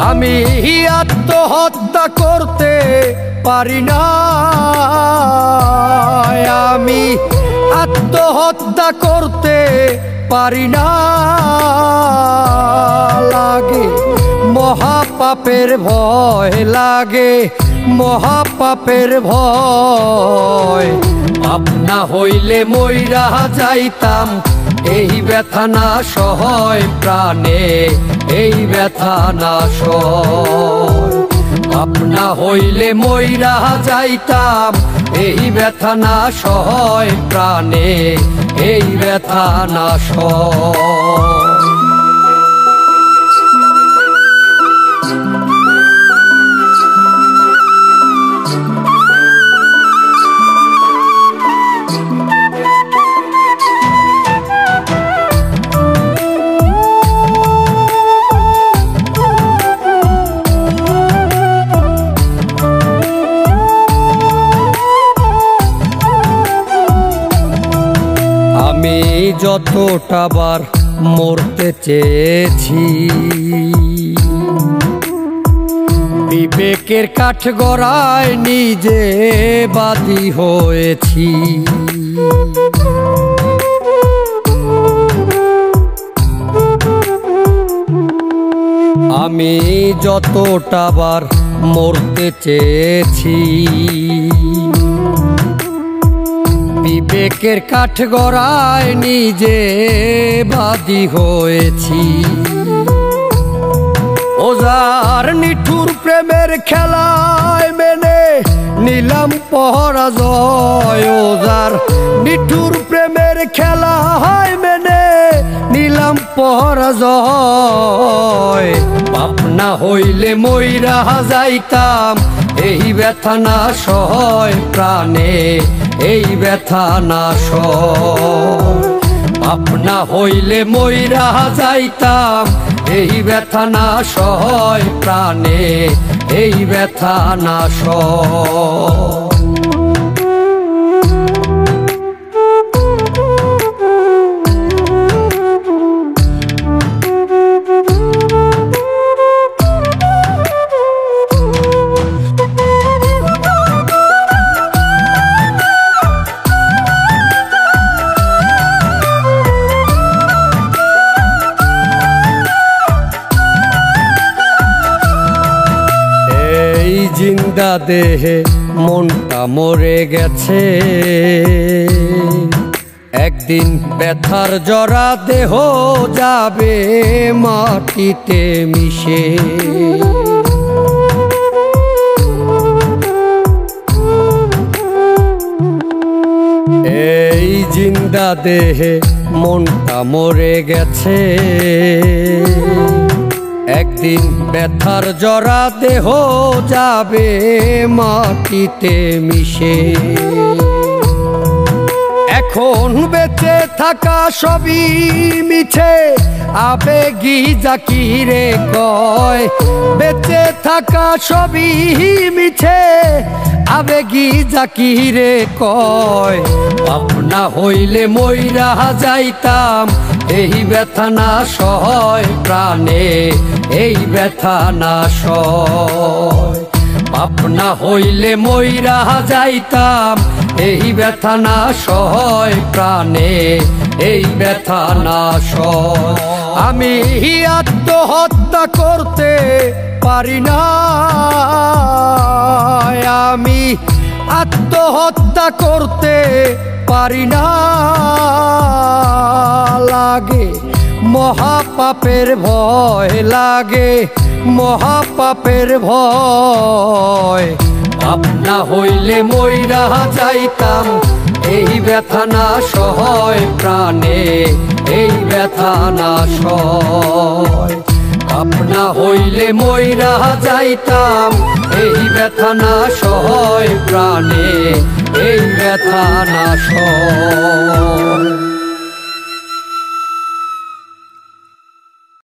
আমি আত্মহত্যা করতে পারি না, আমি আত্মহত্যা করতে পারি না। লাগে মহাপাপের ভয়, লাগে মহাপাপের ভয়। পাপ না হইলে মইরা যাইতাম, এই ব্যথা না সহয় প্রাণে, এই ব্যথা না সয়। পাপ না হইলে মইরা যাইতাম, এই ব্যথা না সহয় প্রাণে, এই ব্যথা না সয়। আমি যতটাবার মরতে চেয়েছি, বিবেকের কাঠগড়ায় নিজে বাদী হয়েছি। আমি যতটাবার মরতে চেয়েছি, বিবেকের কাঠগড়ায় নিজে বাদী হয়েছি। ওজার নিঠুর প্রেমের খেলায় মেনে নিলাম পরাজয়, ওজার নিঠুর প্রেমের খেলায় মেনে নিলাম পরাজয়। পাপ না হইলে মইরা যাইতাম, এই ব্যথা না সয় প্রাণে, এই ব্যথা না সয়। পাপ না হইলে মইরা যাইতাম, এই ব্যথা না সয় প্রাণে, এই ব্যথা না সয়। জিন্দা দেহে মনটা মরে গেছে, একদিন ব্যথার জরা দেহ যাবে মাটিতে মিশে। এই জিন্দা দেহে মনটা মরে গেছে, একদিন ব্যথার জরা দেহ যাবে মাটিতে মিশে। এখন বেঁচে থাকা সবই মিছে, আবেগী জাকিরে কয়। বেঁচে থাকা সবই মিছে, আবেগী জাকিরে কয়। পাপ না হইলে মইরা যাইতাম, এই ব্যথা না সয় প্রাণে, এই ব্যথা না সয়। পাপ না হইলে মইরা যাইতাম, এই ব্যথা না সয় প্রাণে, এই ব্যথা না সয়। আমি আত্মহত্যা করতে পারি না, আমি আত্মহত্যা করতে পারি না। লাগে মহাপাপের ভয়, লাগে মহাপাপের ভয়। পাপ না হইলে মইরা যাইতাম, এই ব্যথা না সয় প্রাণে, এই ব্যথা না সয়। বাপ না হইলে মইরা যাইতাম, এই ব্যথা না সয় প্রাণে, এই ব্যথা না সয়।